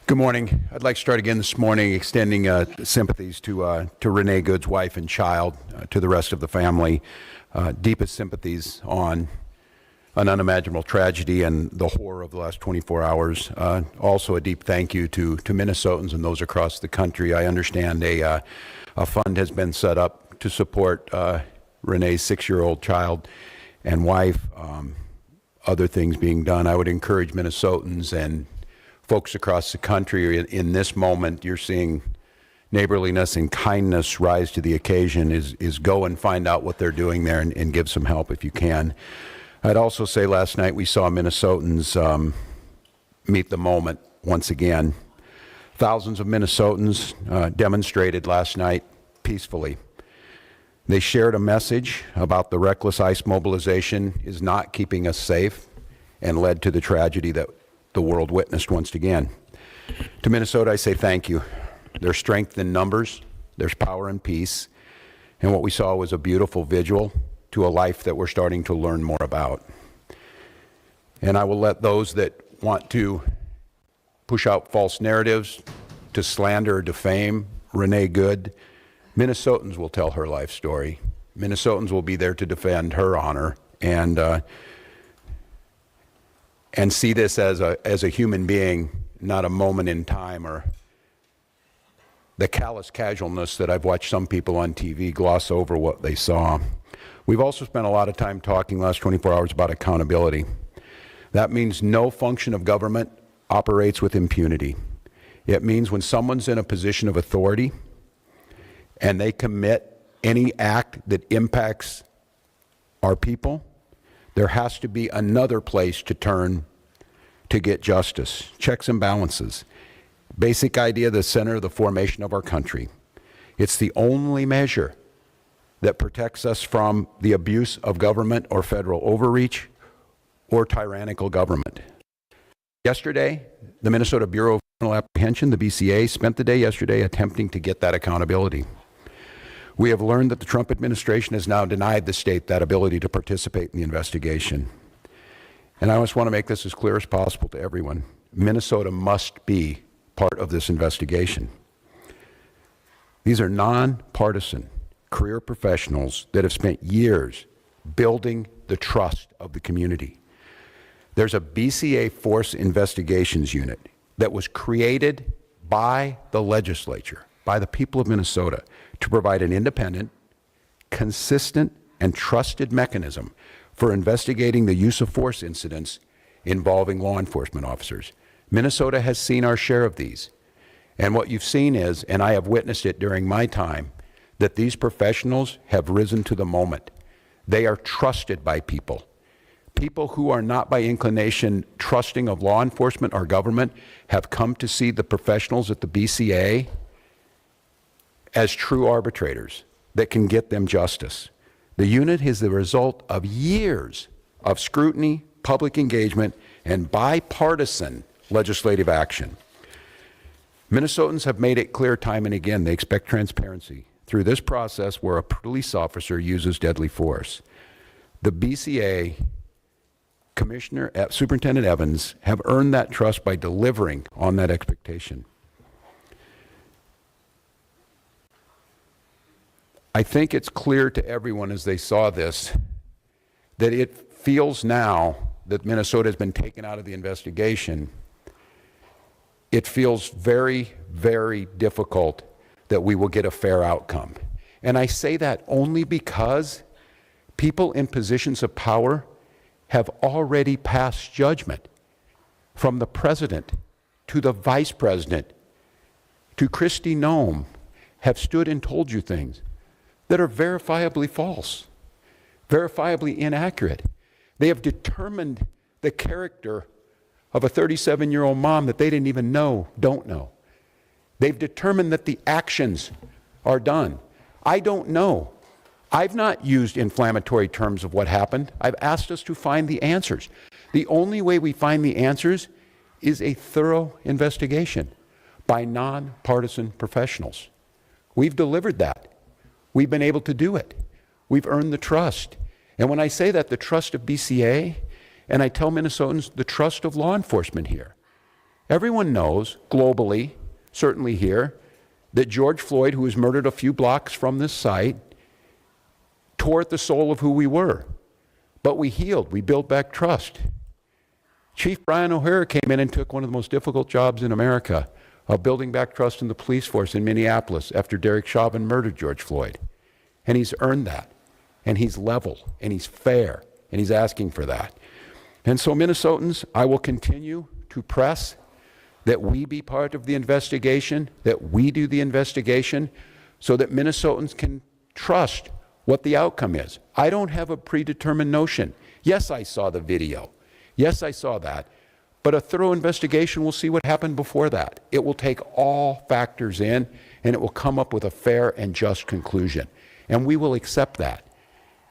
Good morning. I'd like to start again this morning extending sympathies to Renee Good's wife and child, to the rest of the family. Deepest sympathies on an unimaginable tragedy and the horror of the last 24 hours. Also a deep thank you to Minnesotans and those across the country. I understand a fund has been set up to support Renee's 6-year-old child and wife. Other things being done. I would encourage Minnesotans and folks across the country in this moment. You're seeing neighborliness and kindness rise to the occasion. Is go and find out what they're doing there and give some help if you can. I'd also say last night we saw Minnesotans meet the moment once again. Thousands of Minnesotans demonstrated last night peacefully. They shared a message about the reckless ICE mobilization is not keeping us safe and led to the tragedy that the world witnessed once again. To Minnesota, I say thank you. There's strength in numbers, there's power in peace, and what we saw was a beautiful vigil to a life that we're starting to learn more about. And I will let those that want to push out false narratives, to slander or defame Renee Good, Minnesotans will tell her life story. Minnesotans will be there to defend her honor and see this as a human being, not a moment in time or the callous casualness that I've watched some people on TV gloss over what they saw. We've also spent a lot of time talking last 24 hours about accountability. That means no function of government operates with impunity. It means when someone's in a position of authority and they commit any act that impacts our people, there has to be another place to turn to get justice. Checks and balances. Basic idea, the center of the formation of our country. It's the only measure that protects us from the abuse of government or federal overreach or tyrannical government. Yesterday, the Minnesota Bureau of Criminal Apprehension, the BCA, spent the day yesterday attempting to get that accountability. We have learned that the Trump administration has now denied the state that ability to participate in the investigation. And I just want to make this as clear as possible to everyone. Minnesota must be part of this investigation. These are nonpartisan career professionals that have spent years building the trust of the community. There's a BCA Force Investigations Unit that was created by the legislature, by the people of Minnesota, to provide an independent, consistent, and trusted mechanism for investigating the use of force incidents involving law enforcement officers. Minnesota has seen our share of these. And what you've seen is, and I have witnessed it during my time, that these professionals have risen to the moment. They are trusted by people. People who are not by inclination trusting of law enforcement or government have come to see the professionals at the BCA as true arbitrators that can get them justice. The unit is the result of years of scrutiny, public engagement, and bipartisan legislative action. Minnesotans have made it clear time and again they expect transparency through this process where a police officer uses deadly force. The BCA Commissioner, Superintendent Evans, have earned that trust by delivering on that expectation. I think it's clear to everyone as they saw this that it feels now that Minnesota has been taken out of the investigation. It feels very, very difficult that we will get a fair outcome. And I say that only because people in positions of power have already passed judgment, from the president to the vice president to Kristi Noem, have stood and told you things that are verifiably false, verifiably inaccurate. They have determined the character of a 37-year-old mom that they didn't even know, don't know. They've determined that the actions are done. I don't know. I've not used inflammatory terms of what happened. I've asked us to find the answers. The only way we find the answers is a thorough investigation by nonpartisan professionals. We've delivered that. We've been able to do it. We've earned the trust. And when I say that, the trust of BCA, and I tell Minnesotans the trust of law enforcement here. Everyone knows, globally, certainly here, that George Floyd, who was murdered a few blocks from this site, tore at the soul of who we were. But we healed. We built back trust. Chief Brian O'Hara came in and took one of the most difficult jobs in America of building back trust in the police force in Minneapolis after Derek Chauvin murdered George Floyd. And he's earned that. And he's level. And he's fair. And he's asking for that. And so, Minnesotans, I will continue to press that we be part of the investigation, that we do the investigation, so that Minnesotans can trust what the outcome is. I don't have a predetermined notion. Yes, I saw the video. Yes, I saw that. But a thorough investigation will see what happened before that. It will take all factors in, and it will come up with a fair and just conclusion. And we will accept that.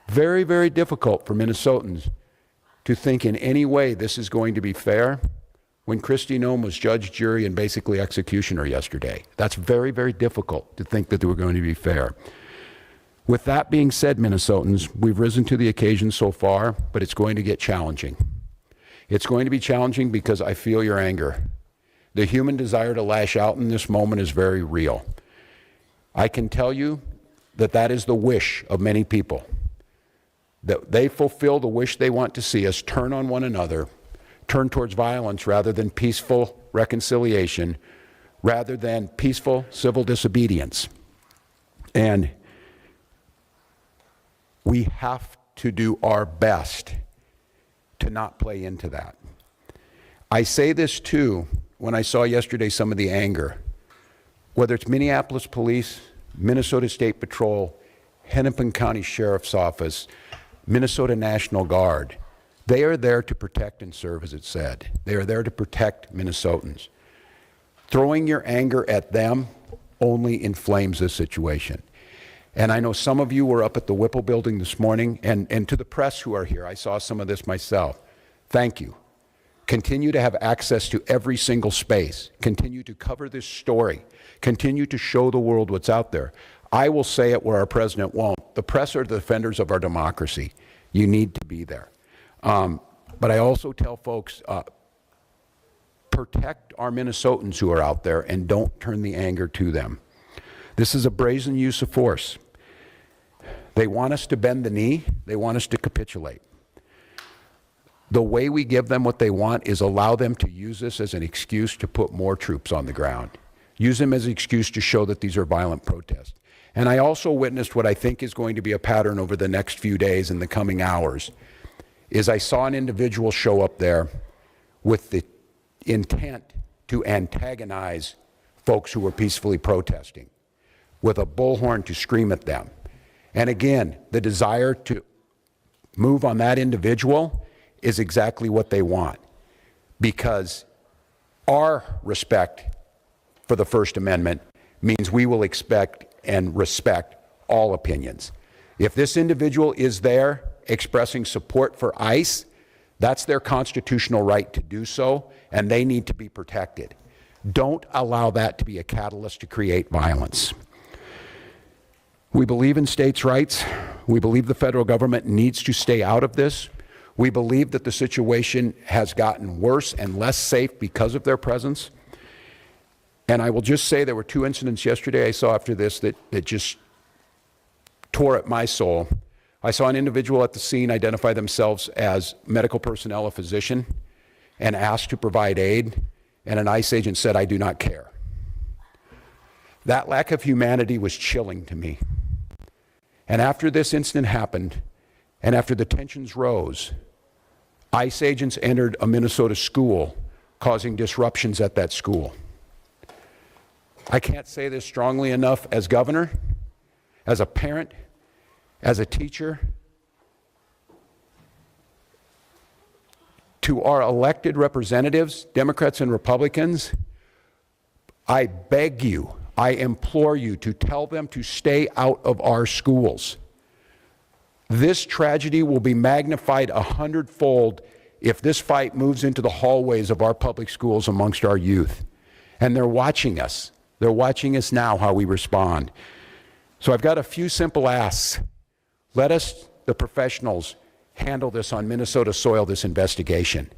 Very, very difficult for Minnesotans to think in any way this is going to be fair when Kristi Noem was judge, jury, and basically executioner yesterday. That's very, very difficult to think that they were going to be fair. With that being said, Minnesotans, we've risen to the occasion so far, but it's going to get challenging. It's going to be challenging because I feel your anger. The human desire to lash out in this moment is very real. I can tell you that that is the wish of many people, that they fulfill the wish they want to see us turn on one another, turn towards violence rather than peaceful reconciliation, rather than peaceful civil disobedience. And we have to do our best to not play into that. I say this too when I saw yesterday some of the anger, whether it's Minneapolis Police, Minnesota State Patrol, Hennepin County Sheriff's Office, Minnesota National Guard. They are there to protect and serve, as it said. They are there to protect Minnesotans. Throwing your anger at them only inflames the situation. And I know some of you were up at the Whipple building this morning, and to the press who are here, I saw some of this myself. Thank you. Continue to have access to every single space. Continue to cover this story. Continue to show the world what's out there. I will say it where our president won't. The press are the defenders of our democracy. You need to be there. But I also tell folks, protect our Minnesotans who are out there and don't turn the anger to them. This is a brazen use of force. They want us to bend the knee. They want us to capitulate. The way we give them what they want is allow them to use this as an excuse to put more troops on the ground. Use them as an excuse to show that these are violent protests. And I also witnessed what I think is going to be a pattern over the next few days and the coming hours, is I saw an individual show up there with the intent to antagonize folks who were peacefully protesting, with a bullhorn to scream at them. And again, the desire to move on that individual is exactly what they want, because our respect for the First Amendment means we will expect and respect all opinions. If this individual is there expressing support for ICE, that's their constitutional right to do so, and they need to be protected. Don't allow that to be a catalyst to create violence. We believe in states' rights. We believe the federal government needs to stay out of this. We believe that the situation has gotten worse and less safe because of their presence. And I will just say there were two incidents yesterday I saw after this that just tore at my soul. I saw an individual at the scene identify themselves as medical personnel, a physician, and asked to provide aid, and an ICE agent said, "I do not care." That lack of humanity was chilling to me. And after this incident happened, and after the tensions rose, ICE agents entered a Minnesota school, causing disruptions at that school. I can't say this strongly enough as governor, as a parent, as a teacher. To our elected representatives, Democrats and Republicans, I beg you, I implore you to tell them to stay out of our schools. This tragedy will be magnified 100-fold if this fight moves into the hallways of our public schools amongst our youth. And they're watching us. They're watching us now, how we respond. So I've got a few simple asks. Let us, the professionals, handle this on Minnesota soil, this investigation.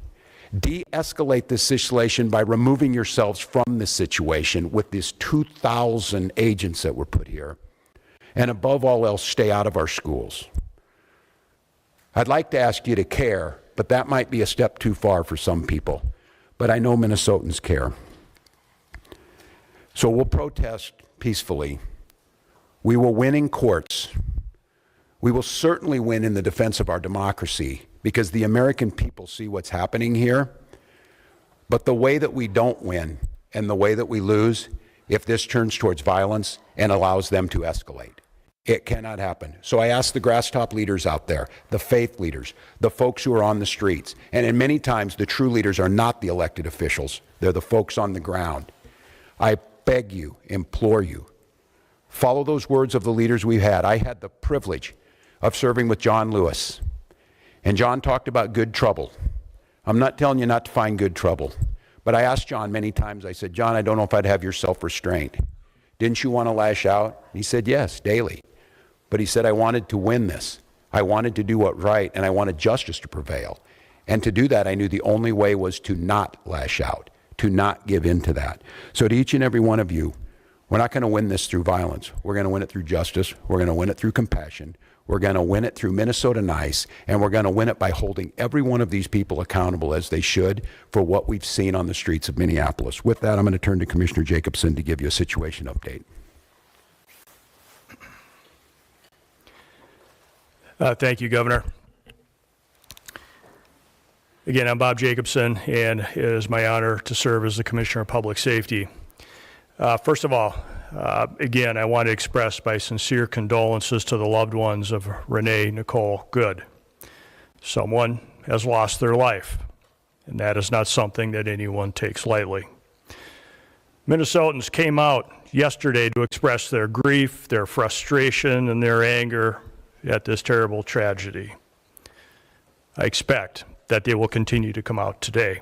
De-escalate this situation by removing yourselves from this situation with these 2,000 agents that were put here. And above all else, stay out of our schools. I'd like to ask you to care, but that might be a step too far for some people. But I know Minnesotans care. So we'll protest peacefully. We will win in courts. We will certainly win in the defense of our democracy because the American people see what's happening here. But the way that we don't win and the way that we lose, if this turns towards violence and allows them to escalate. It cannot happen. So I ask the grass top leaders out there, the faith leaders, the folks who are on the streets, and in many times the true leaders are not the elected officials. They're the folks on the ground. I beg you, implore you, follow those words of the leaders we've had. I had the privilege of serving with John Lewis, and John talked about good trouble. I'm not telling you not to find good trouble, but I asked John many times, I said, John, I don't know if I'd have your self-restraint. Didn't you want to lash out? He said, yes, daily. But he said, I wanted to win this. I wanted to do what right, and I wanted justice to prevail. And to do that, I knew the only way was to not lash out, to not give in to that. So to each and every one of you, we're not going to win this through violence. We're going to win it through justice. We're going to win it through compassion. We're going to win it through Minnesota Nice, and we're going to win it by holding every one of these people accountable as they should for what we've seen on the streets of Minneapolis. With that, I'm going to turn to Commissioner Jacobson to give you a situation update. Thank you, Governor. Again, I'm Bob Jacobson, and it is my honor to serve as the Commissioner of Public Safety. First of all, again, I want to express my sincere condolences to the loved ones of Renee Nicole Good. Someone has lost their life, and that is not something that anyone takes lightly. Minnesotans came out yesterday to express their grief, their frustration, and their anger at this terrible tragedy. I expect that they will continue to come out today.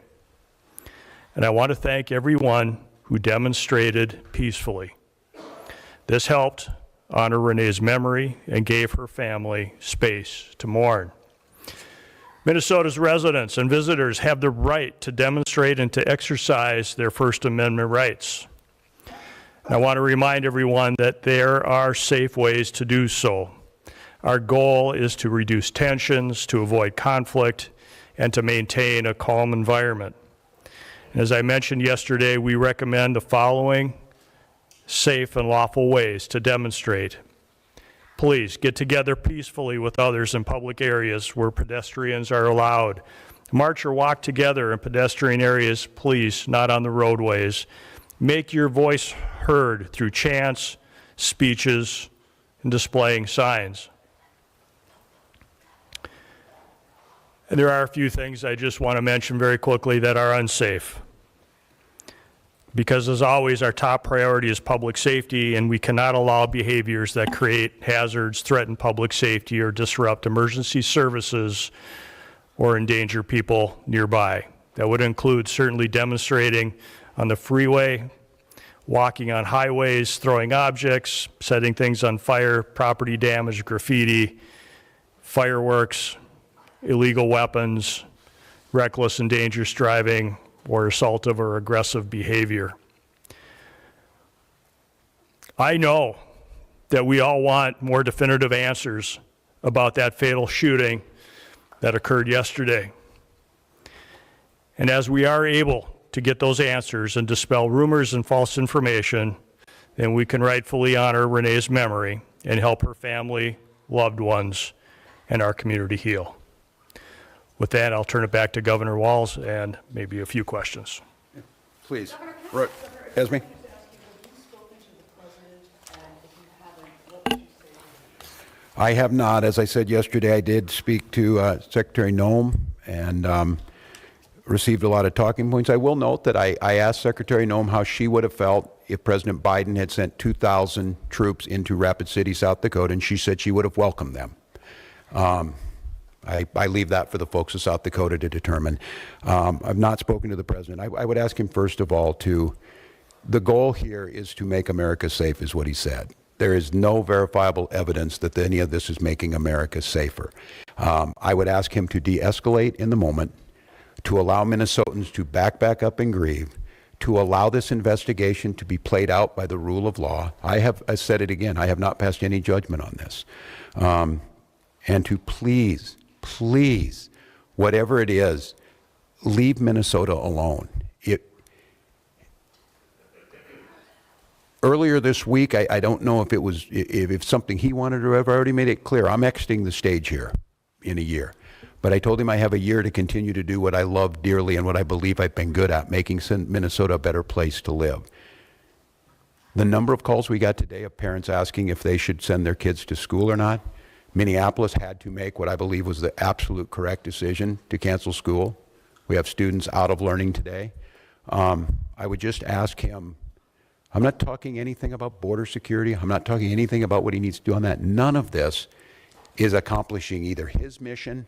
And I want to thank everyone who demonstrated peacefully. This helped honor Renee's memory and gave her family space to mourn. Minnesota's residents and visitors have the right to demonstrate and to exercise their First Amendment rights. I want to remind everyone that there are safe ways to do so. Our goal is to reduce tensions, to avoid conflict, and to maintain a calm environment. As I mentioned yesterday, we recommend the following safe and lawful ways to demonstrate. Please get together peacefully with others in public areas where pedestrians are allowed. March or walk together in pedestrian areas, please, not on the roadways. Make your voice heard through chants, speeches, and displaying signs. And there are a few things I just want to mention very quickly that are unsafe. Because as always, our top priority is public safety, and we cannot allow behaviors that create hazards, threaten public safety, or disrupt emergency services or endanger people nearby. That would include certainly demonstrating on the freeway, walking on highways, throwing objects, setting things on fire, property damage, graffiti, fireworks, illegal weapons, reckless and dangerous driving, or assaultive or aggressive behavior. I know that we all want more definitive answers about that fatal shooting that occurred yesterday. And as we are able to get those answers and dispel rumors and false information, then we can rightfully honor Renee's memory and help her family, loved ones, and our community heal. With that, I'll turn it back to Governor Walz and maybe a few questions. Please. Esme? I have not. As I said yesterday, I did speak to Secretary Noem and received a lot of talking points. I will note that I asked Secretary Noem how she would have felt if President Biden had sent 2,000 troops into Rapid City, South Dakota, and she said she would have welcomed them. I leave that for the folks of South Dakota to determine. I've not spoken to the president. I would ask him, first of all, the goal here is to make America safe, is what he said. There is no verifiable evidence that any of this is making America safer. I would ask him to de-escalate in the moment, to allow Minnesotans to back up and grieve, to allow this investigation to be played out by the rule of law. I said it again, I have not passed any judgment on this. And to please, whatever it is, leave Minnesota alone. Earlier this week, I don't know if it was if something he wanted to have already made it clear. I'm exiting the stage here in a year. But I told him I have a year to continue to do what I love dearly and what I believe I've been good at, making Minnesota a better place to live. The number of calls we got today of parents asking if they should send their kids to school or not. Minneapolis had to make what I believe was the absolute correct decision to cancel school. We have students out of learning today. I would just ask him, I'm not talking anything about border security. I'm not talking anything about what he needs to do on that. None of this is accomplishing either his mission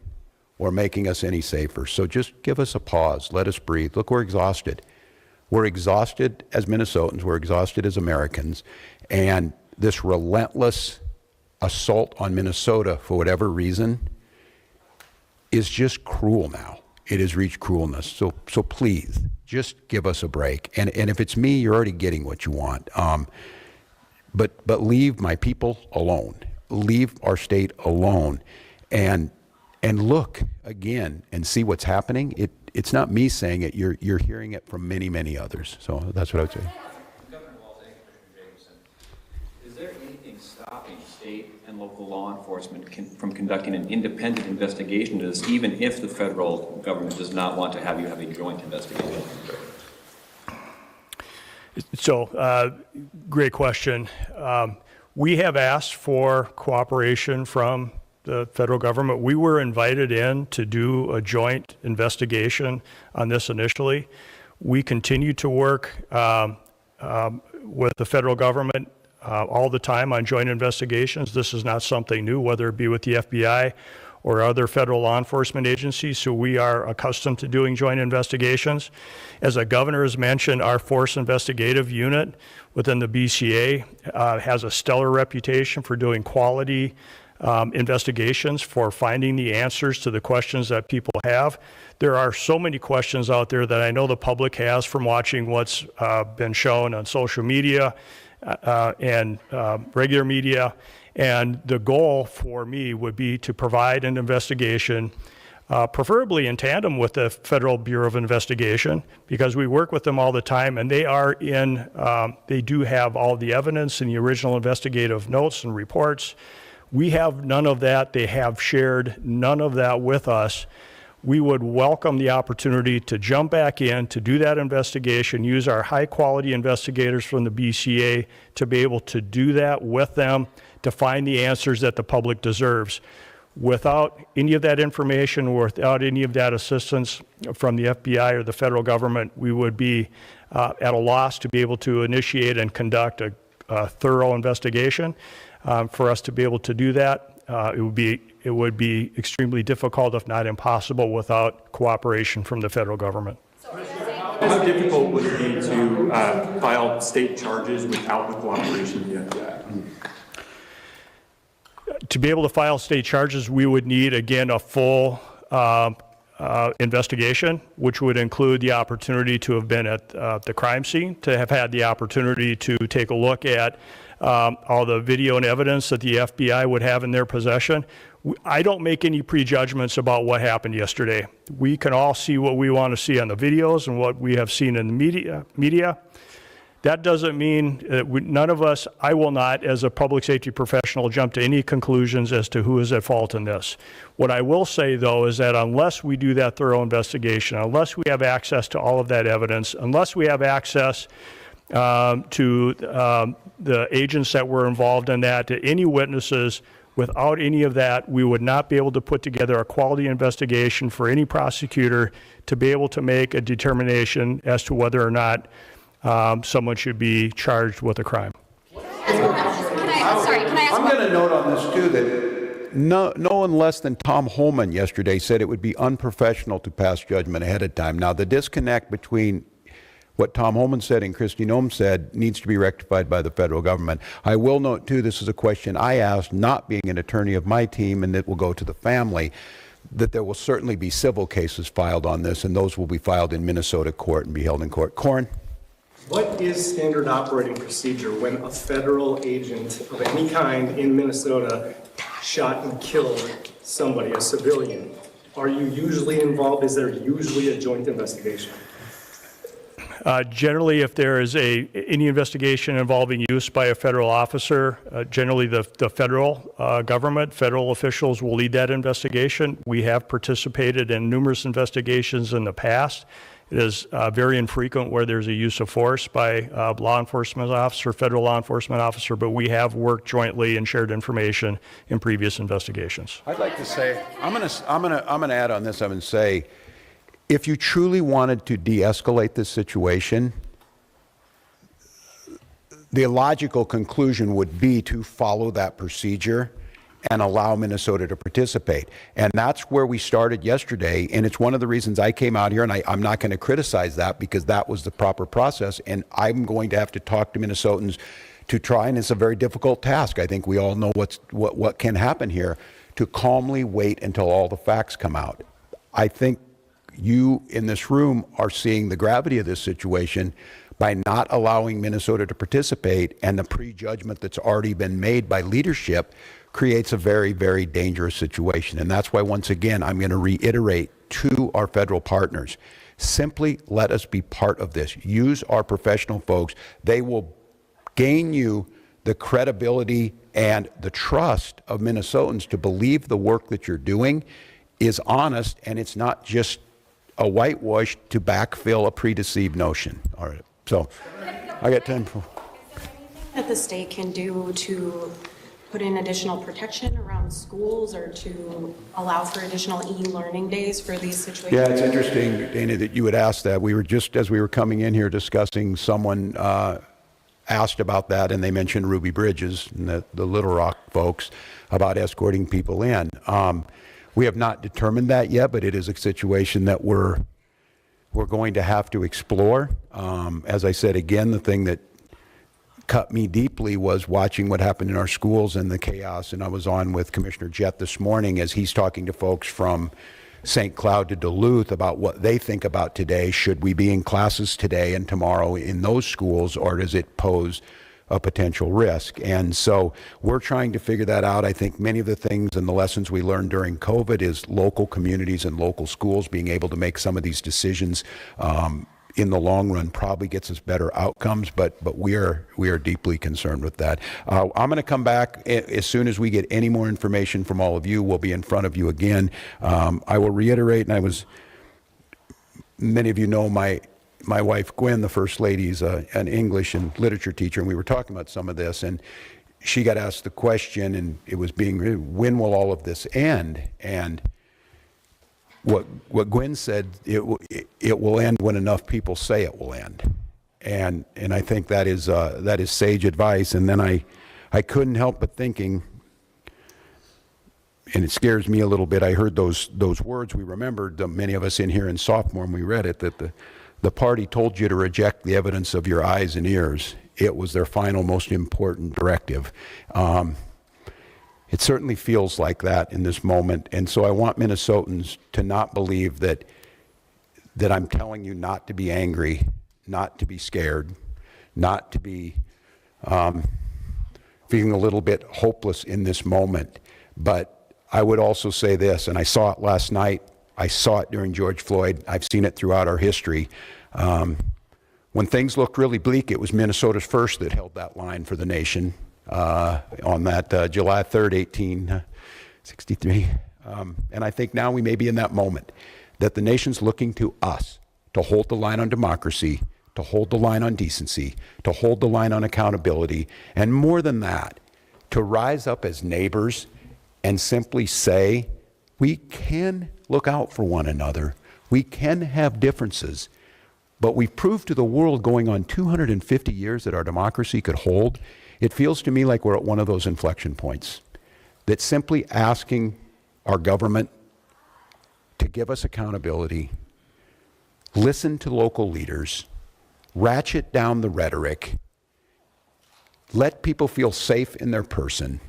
or making us any safer. So just give us a pause. Let us breathe. Look, we're exhausted. We're exhausted as Minnesotans. We're exhausted as Americans. And this relentless assault on Minnesota, for whatever reason, is just cruel now. It has reached cruelness. So please, just give us a break. And if it's me, you're already getting what you want. But leave my people alone. Leave our state alone. And look again and see what's happening. It's not me saying it. You're hearing it from many others. So that's what I would say. Governor Walz and Commissioner Jacobson, is there anything stopping state and local law enforcement from conducting an independent investigation into this, even if the federal government does not want to have you have a joint investigation? So, great question. We have asked for cooperation from the federal government. We were invited in to do a joint investigation on this initially. We continue to work with the federal government all the time on joint investigations. This is not something new, whether it be with the FBI or other federal law enforcement agencies, so we are accustomed to doing joint investigations. As the governor has mentioned, our force investigative unit within the BCA has a stellar reputation for doing quality investigations, for finding the answers to the questions that people have. There are so many questions out there that I know the public has from watching what's been shown on social media and regular media. And the goal for me would be to provide an investigation, preferably in tandem with the Federal Bureau of Investigation, because we work with them all the time, and they do have all the evidence in the original investigative notes and reports. We have none of that. They have shared none of that with us. We would welcome the opportunity to jump back in, to do that investigation, use our high-quality investigators from the BCA to be able to do that with them, to find the answers that the public deserves. Without any of that information, or without any of that assistance from the FBI or the federal government, we would be at a loss to be able to initiate and conduct a thorough investigation. For us to be able to do that, it would be extremely difficult, if not impossible, without cooperation from the federal government. How difficult would it be to file state charges without the cooperation of the FBI? To be able to file state charges, we would need, again, a full investigation, which would include the opportunity to have been at the crime scene, to have had the opportunity to take a look at all the video and evidence that the FBI would have in their possession. I don't make any prejudgments about what happened yesterday. We can all see what we want to see on the videos and what we have seen in the media. That doesn't mean that none of us, I will not, as a public safety professional, jump to any conclusions as to who is at fault in this. What I will say, though, is that unless we do that thorough investigation, unless we have access to all of that evidence, unless we have access to the agents that were involved in that, to any witnesses, without any of that, we would not be able to put together a quality investigation for any prosecutor to be able to make a determination as to whether or not someone should be charged with a crime. Can I ask I'm going to note on this too that no one less than Tom Holman yesterday said it would be unprofessional to pass judgment ahead of time. Now, the disconnect between what Tom Holman said and Kristi Noem said needs to be rectified by the federal government. I will note too, this is a question I asked, not being an attorney of my team, and it will go to the family. that there will certainly be civil cases filed on this, and those will be filed in Minnesota court and be held in court. Corn? What is standard operating procedure when a federal agent of any kind in Minnesota shot and killed somebody, a civilian? Are you usually involved? Is there usually a joint investigation? Generally, if there is any investigation involving use by a federal officer, generally the federal government, federal officials will lead that investigation. We have participated in numerous investigations in the past. It is very infrequent where there's a use of force by a law enforcement officer, federal law enforcement officer, but we have worked jointly and shared information in previous investigations. I'd like to say, I'm gonna add on this. I'm gonna say, if you truly wanted to de-escalate this situation, the logical conclusion would be to follow that procedure and allow Minnesota to participate. And that's where we started yesterday, and it's one of the reasons I came out here, and I'm not going to criticize that because that was the proper process, and I'm going to have to talk to Minnesotans to try, and it's a very difficult task. I think we all know what can happen here, to calmly wait until all the facts come out. I think you in this room are seeing the gravity of this situation by not allowing Minnesota to participate, and the prejudgment that's already been made by leadership creates a very, very dangerous situation. And that's why, once again, I'm going to reiterate to our federal partners, simply let us be part of this. Use our professional folks. They will gain you the credibility and the trust of Minnesotans to believe the work that you're doing is honest, and it's not just a whitewash to backfill a predeceived notion. All right, so I got 10. That the state can do to put in additional protection around schools or to allow for additional e-learning days for these situations? Yeah, it's interesting, Dana, that you would ask that. We were just, as we were coming in here discussing, someone asked about that, and they mentioned Ruby Bridges and the Little Rock folks about escorting people in. We have not determined that yet, but it is a situation that we're going to have to explore. As I said, again, the thing that cut me deeply was watching what happened in our schools and the chaos. And I was on with Commissioner Jett this morning as he's talking to folks from St. Cloud to Duluth about what they think about today. Should we be in classes today and tomorrow in those schools, or does it pose a potential risk? And so we're trying to figure that out. I think many of the things and the lessons we learned during COVID is local communities and local schools being able to make some of these decisions in the long run probably gets us better outcomes, but we are deeply concerned with that. I'm going to come back as soon as we get any more information from all of you. We'll be in front of you again. I will reiterate, and many of you know my wife Gwen, the First Lady, is an English and literature teacher, and we were talking about some of this, and she got asked the question, and it was when will all of this end? And what Gwen said, it will end when enough people say it will end, and I think that is sage advice. And then I couldn't help but thinking, and it scares me a little bit. I heard those words. We remembered, many of us in here in sophomore, when we read it, that the party told you to reject the evidence of your eyes and ears. It was their final, most important directive. It certainly feels like that in this moment. And so I want Minnesotans to not believe that I'm telling you not to be angry, not to be scared, not to be feeling a little bit hopeless in this moment. But I would also say this, and I saw it last night, I saw it during George Floyd, I've seen it throughout our history. When things looked really bleak, it was Minnesota's first that held that line for the nation. On that July 3rd, 1863. And I think now we may be in that moment that the nation's looking to us to hold the line on democracy, to hold the line on decency, to hold the line on accountability, and more than that, to rise up as neighbors and simply say, we can look out for one another, we can have differences, but we've proved to the world going on 250 years that our democracy could hold. It feels to me like we're at one of those inflection points, that simply asking our government to give us accountability, listen to local leaders, ratchet down the rhetoric, let people feel safe in their person,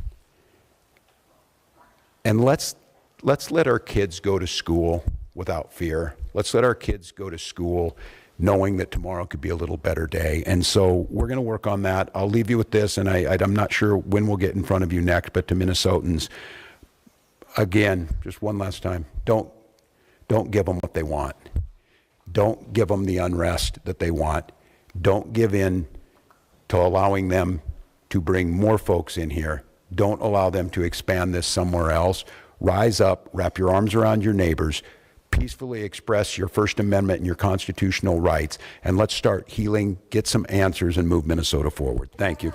and let's let's let our kids go to school without fear. Let's let our kids go to school knowing that tomorrow could be a little better day. And so we're going to work on that. I'll leave you with this, and I'm not sure when we'll get in front of you next, but to Minnesotans, again, just one last time, don't give them what they want. Don't give them the unrest that they want. Don't give in to allowing them to bring more folks in here. Don't allow them to expand this somewhere else. Rise up, wrap your arms around your neighbors, peacefully express your First Amendment and your constitutional rights, and let's start healing, get some answers, and move Minnesota forward. Thank you.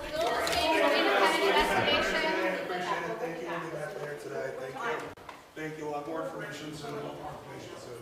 Thank you. A lot more information soon. A lot more information soon.